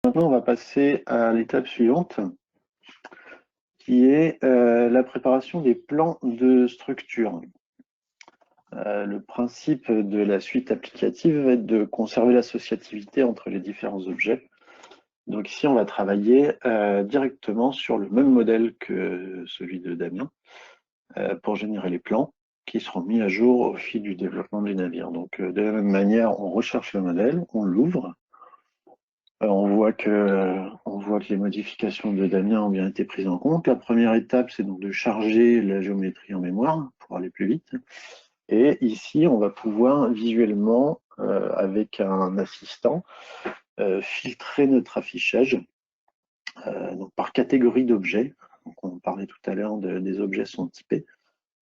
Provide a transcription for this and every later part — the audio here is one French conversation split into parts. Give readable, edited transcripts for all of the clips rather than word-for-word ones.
Maintenant, on va passer à l'étape suivante, qui est la préparation des plans de structure. Le principe de la suite applicative va être de conserver l'associativité entre les différents objets. Donc ici, on va travailler directement sur le même modèle que celui de Damien pour générer les plans qui seront mis à jour au fil du développement du navire. Donc de la même manière, on recherche le modèle, on l'ouvre. On voit que les modifications de Damien ont bien été prises en compte. La première étape, c'est donc de charger la géométrie en mémoire pour aller plus vite. Et ici, on va pouvoir visuellement, avec un assistant, filtrer notre affichage donc par catégorie d'objets. Donc, on parlait tout à l'heure des objets sont typés.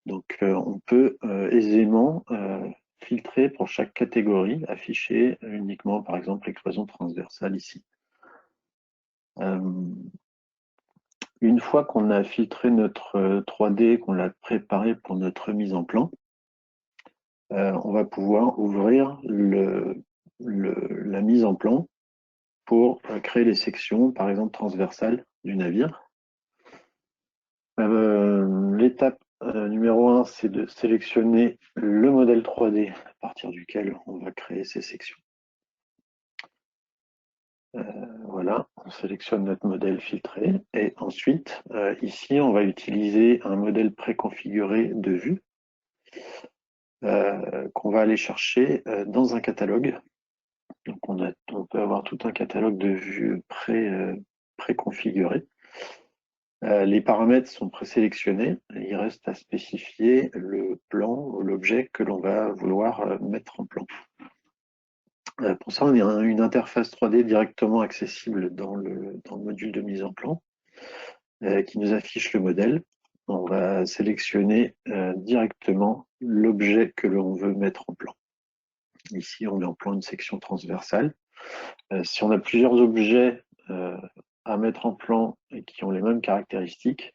Donc, on peut aisément filtrer pour chaque catégorie, afficher uniquement, par exemple, les cloisons transversales ici. Une fois qu'on a filtré notre 3D, qu'on l'a préparé pour notre mise en plan, on va pouvoir ouvrir la mise en plan pour créer les sections, par exemple transversales du navire. L'étape numéro 1, c'est de sélectionner le modèle 3D à partir duquel on va créer ces sections. Voilà, on sélectionne notre modèle filtré et ensuite, ici, on va utiliser un modèle préconfiguré de vue qu'on va aller chercher dans un catalogue. Donc, on peut avoir tout un catalogue de vues préconfiguré. Les paramètres sont présélectionnés. Il reste à spécifier le plan ou l'objet que l'on va vouloir mettre en plan. Pour ça, on a une interface 3D directement accessible dans le module de mise en plan qui nous affiche le modèle. On va sélectionner directement l'objet que l'on veut mettre en plan. Ici, on met en plan une section transversale. Si on a plusieurs objets à mettre en plan et qui ont les mêmes caractéristiques,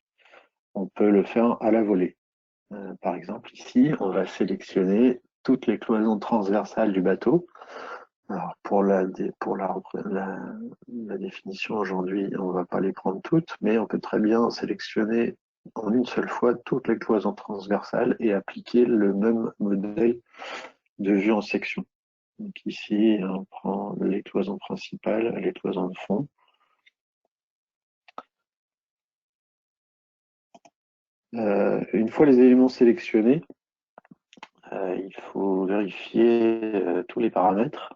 on peut le faire à la volée. Par exemple, ici, on va sélectionner toutes les cloisons transversales du bateau. Alors, pour la définition aujourd'hui, on ne va pas les prendre toutes, mais on peut très bien sélectionner en une seule fois toutes les cloisons transversales et appliquer le même modèle de vue en section. Donc ici, on prend les cloisons principales, les cloisons de fond. Une fois les éléments sélectionnés, il faut vérifier tous les paramètres.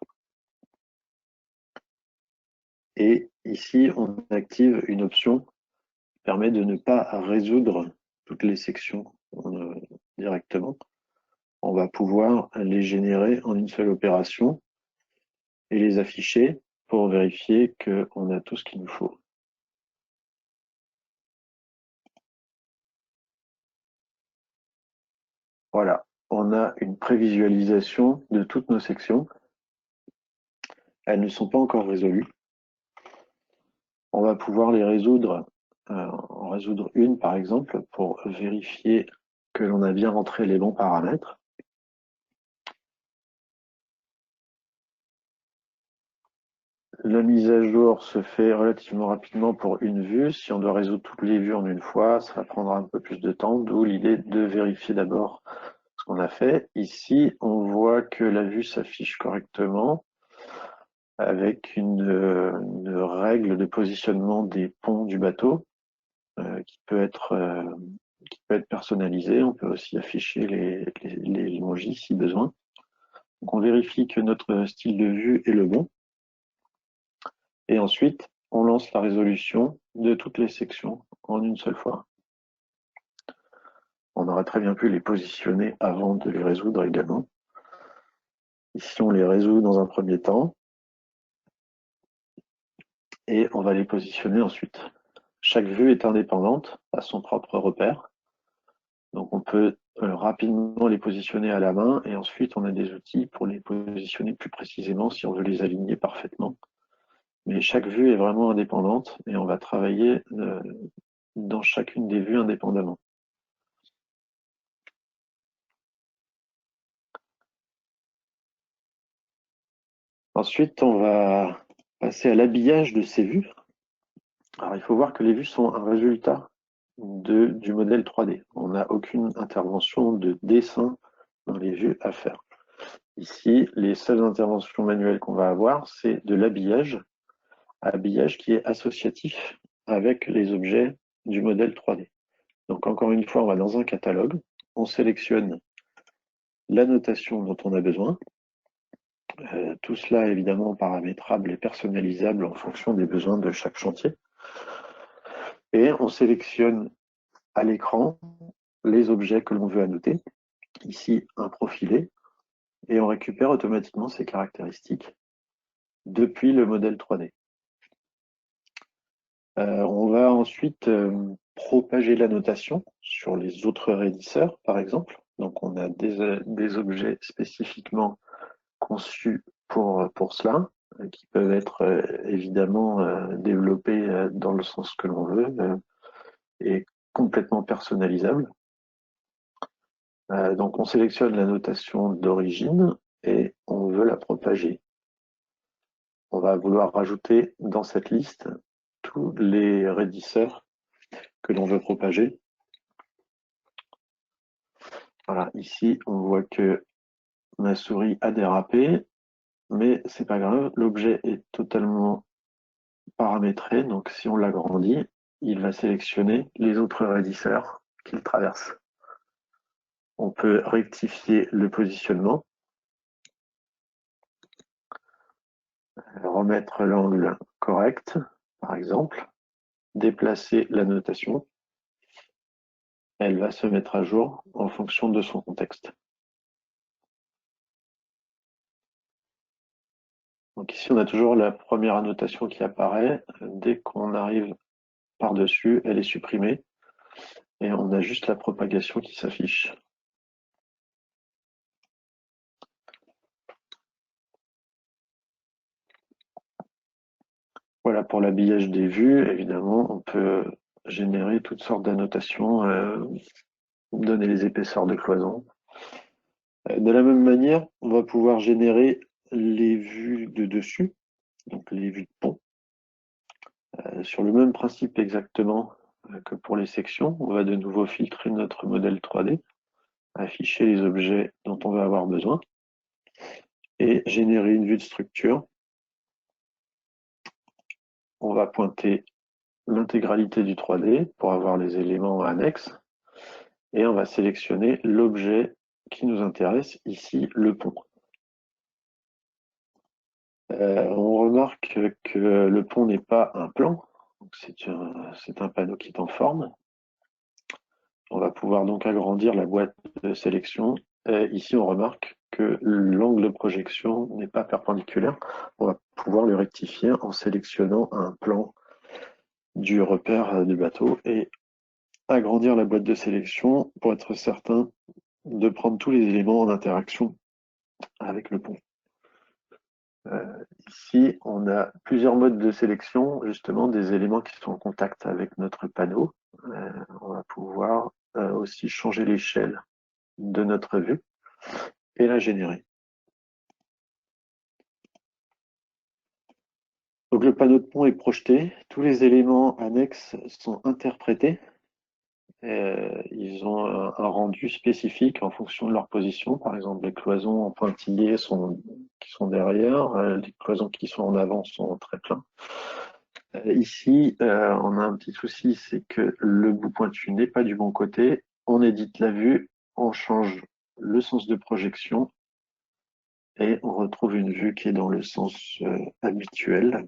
Et ici, on active une option qui permet de ne pas résoudre toutes les sections directement. On va pouvoir les générer en une seule opération et les afficher pour vérifier qu'on a tout ce qu'il nous faut. Voilà, on a une prévisualisation de toutes nos sections. Elles ne sont pas encore résolues. On va pouvoir les résoudre, en résoudre une par exemple, pour vérifier que l'on a bien rentré les bons paramètres. La mise à jour se fait relativement rapidement pour une vue. Si on doit résoudre toutes les vues en une fois, ça prendra un peu plus de temps, d'où l'idée de vérifier d'abord ce qu'on a fait. Ici, on voit que la vue s'affiche correctement avec une règle de positionnement des ponts du bateau qui peut être personnalisée. On peut aussi afficher les emojis si besoin. Donc on vérifie que notre style de vue est le bon. Et ensuite, on lance la résolution de toutes les sections en une seule fois. On aurait très bien pu les positionner avant de les résoudre également. Ici, on les résout dans un premier temps et on va les positionner ensuite. Chaque vue est indépendante à son propre repère. Donc on peut rapidement les positionner à la main et ensuite on a des outils pour les positionner plus précisément si on veut les aligner parfaitement. Mais chaque vue est vraiment indépendante et on va travailler dans chacune des vues indépendamment. Ensuite, on va passer à l'habillage de ces vues. Alors, il faut voir que les vues sont un résultat du modèle 3D. On n'a aucune intervention de dessin dans les vues à faire. Ici, les seules interventions manuelles qu'on va avoir, c'est de l'habillage qui est associatif avec les objets du modèle 3D. Donc, encore une fois, on va dans un catalogue, on sélectionne la notation dont on a besoin. Tout cela, évidemment, paramétrable et personnalisable en fonction des besoins de chaque chantier. Et on sélectionne à l'écran les objets que l'on veut annoter. Ici, un profilé. Et on récupère automatiquement ces caractéristiques depuis le modèle 3D. On va ensuite propager la notation sur les autres raidisseurs, par exemple. Donc, on a des objets spécifiquement conçus pour cela, qui peuvent être évidemment développés dans le sens que l'on veut et complètement personnalisables. Donc, on sélectionne la notation d'origine et on veut la propager. On va vouloir rajouter dans cette liste tous les raidisseurs que l'on veut propager. Voilà, ici, on voit que ma souris a dérapé, mais c'est pas grave, l'objet est totalement paramétré, donc si on l'agrandit, il va sélectionner les autres raidisseurs qu'il traverse. On peut rectifier le positionnement, remettre l'angle correct, par exemple, déplacer la notation. Elle va se mettre à jour en fonction de son contexte. Donc ici, on a toujours la première annotation qui apparaît. Dès qu'on arrive par-dessus, elle est supprimée. Et on a juste la propagation qui s'affiche. Voilà pour l'habillage des vues. Évidemment, on peut générer toutes sortes d'annotations, donner les épaisseurs de cloison. De la même manière, on va pouvoir générer les vues de dessus, donc les vues de pont. Sur le même principe exactement que pour les sections, on va de nouveau filtrer notre modèle 3D, afficher les objets dont on va avoir besoin et générer une vue de structure. On va pointer l'intégralité du 3D pour avoir les éléments annexes et on va sélectionner l'objet qui nous intéresse, ici le pont. On remarque que le pont n'est pas un plan, c'est un panneau qui est en forme. On va pouvoir donc agrandir la boîte de sélection. Et ici, on remarque que l'angle de projection n'est pas perpendiculaire. On va pouvoir le rectifier en sélectionnant un plan du repère du bateau et agrandir la boîte de sélection pour être certain de prendre tous les éléments en interaction avec le pont. Ici, on a plusieurs modes de sélection, justement des éléments qui sont en contact avec notre panneau. On va pouvoir aussi changer l'échelle de notre vue et la générer. Donc le panneau de pont est projeté, tous les éléments annexes sont interprétés. Ils ont un rendu spécifique en fonction de leur position. Par exemple, les cloisons en pointillés qui sont derrière, les cloisons qui sont en avant sont très pleins. Ici, on a un petit souci, c'est que le bout pointu n'est pas du bon côté. On édite la vue, on change le sens de projection et on retrouve une vue qui est dans le sens habituel.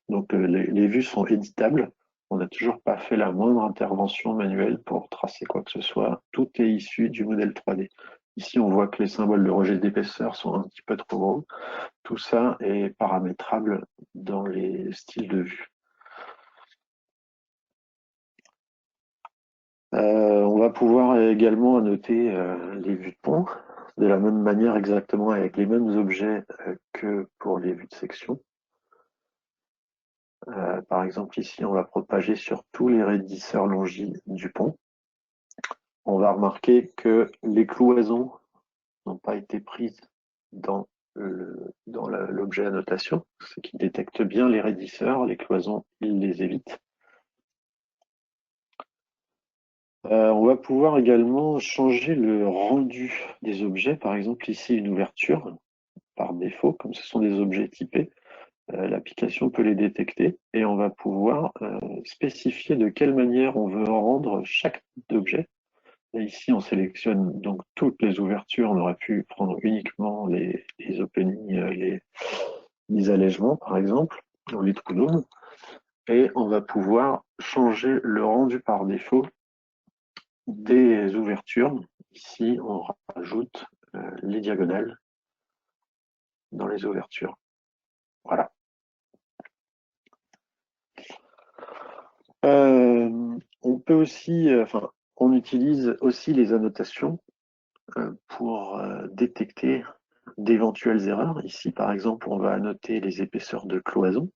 Donc les vues sont éditables. On n'a toujours pas fait la moindre intervention manuelle pour tracer quoi que ce soit. Tout est issu du modèle 3D. Ici, on voit que les symboles de rejet d'épaisseur sont un petit peu trop gros. Tout ça est paramétrable dans les styles de vue. On va pouvoir également annoter les vues de pont de la même manière exactement avec les mêmes objets que pour les vues de section. Par exemple, ici, on va propager sur tous les raidisseurs longis du pont. On va remarquer que les cloisons n'ont pas été prises dans dans l'objet annotation, c'est qu'il détecte bien les raidisseurs, les cloisons, il les évite. On va pouvoir également changer le rendu des objets, par exemple ici une ouverture, par défaut, comme ce sont des objets typés, l'application peut les détecter et on va pouvoir spécifier de quelle manière on veut rendre chaque objet. Et ici, on sélectionne donc toutes les ouvertures. On aurait pu prendre uniquement les openings, les allègements, par exemple, ou les trous d'ombre. Et on va pouvoir changer le rendu par défaut des ouvertures. Ici, on rajoute les diagonales dans les ouvertures. Voilà. On peut aussi, on utilise aussi les annotations pour détecter d'éventuelles erreurs. Ici, par exemple, on va annoter les épaisseurs de cloison.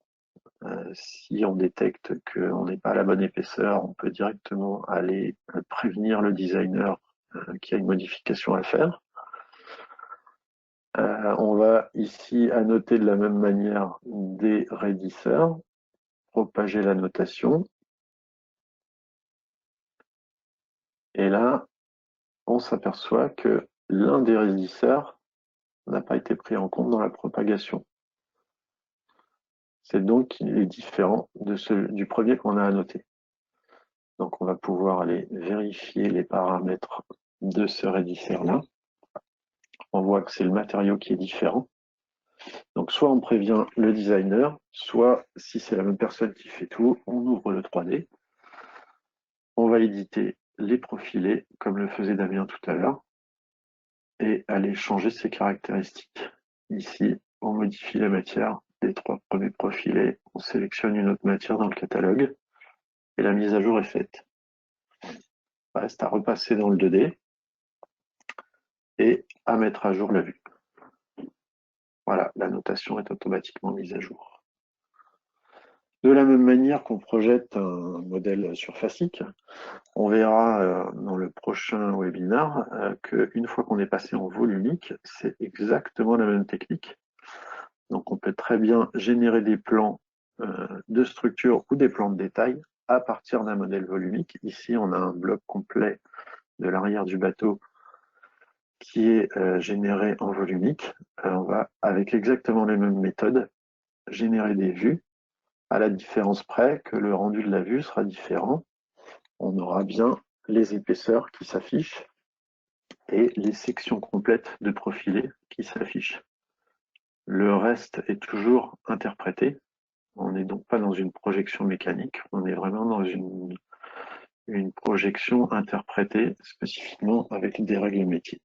Si on détecte qu'on n'est pas à la bonne épaisseur, on peut directement aller prévenir le designer qu'il y a une modification à faire. On va ici annoter de la même manière des raidisseurs, propager la notation. Et là, on s'aperçoit que l'un des raidisseurs n'a pas été pris en compte dans la propagation. C'est donc qu'il est différent du premier qu'on a annoté. Donc on va pouvoir aller vérifier les paramètres de ce raidisseur-là. On voit que c'est le matériau qui est différent. Donc soit on prévient le designer, soit si c'est la même personne qui fait tout, on ouvre le 3D. On va éditer les profilés, comme le faisait Damien tout à l'heure, et aller changer ses caractéristiques. Ici, on modifie la matière des 3 premiers profilés, on sélectionne une autre matière dans le catalogue, et la mise à jour est faite. Il reste à repasser dans le 2D et à mettre à jour la vue. Voilà, la notation est automatiquement mise à jour. De la même manière qu'on projette un modèle surfacique, on verra dans le prochain webinaire qu'une fois qu'on est passé en volumique, c'est exactement la même technique. Donc on peut très bien générer des plans de structure ou des plans de détail à partir d'un modèle volumique. Ici, on a un bloc complet de l'arrière du bateau qui est généré en volumique. On va, avec exactement les mêmes méthodes, générer des vues, à la différence près que le rendu de la vue sera différent. On aura bien les épaisseurs qui s'affichent et les sections complètes de profilés qui s'affichent. Le reste est toujours interprété. On n'est donc pas dans une projection mécanique, on est vraiment dans une projection interprétée spécifiquement avec des règles métiers.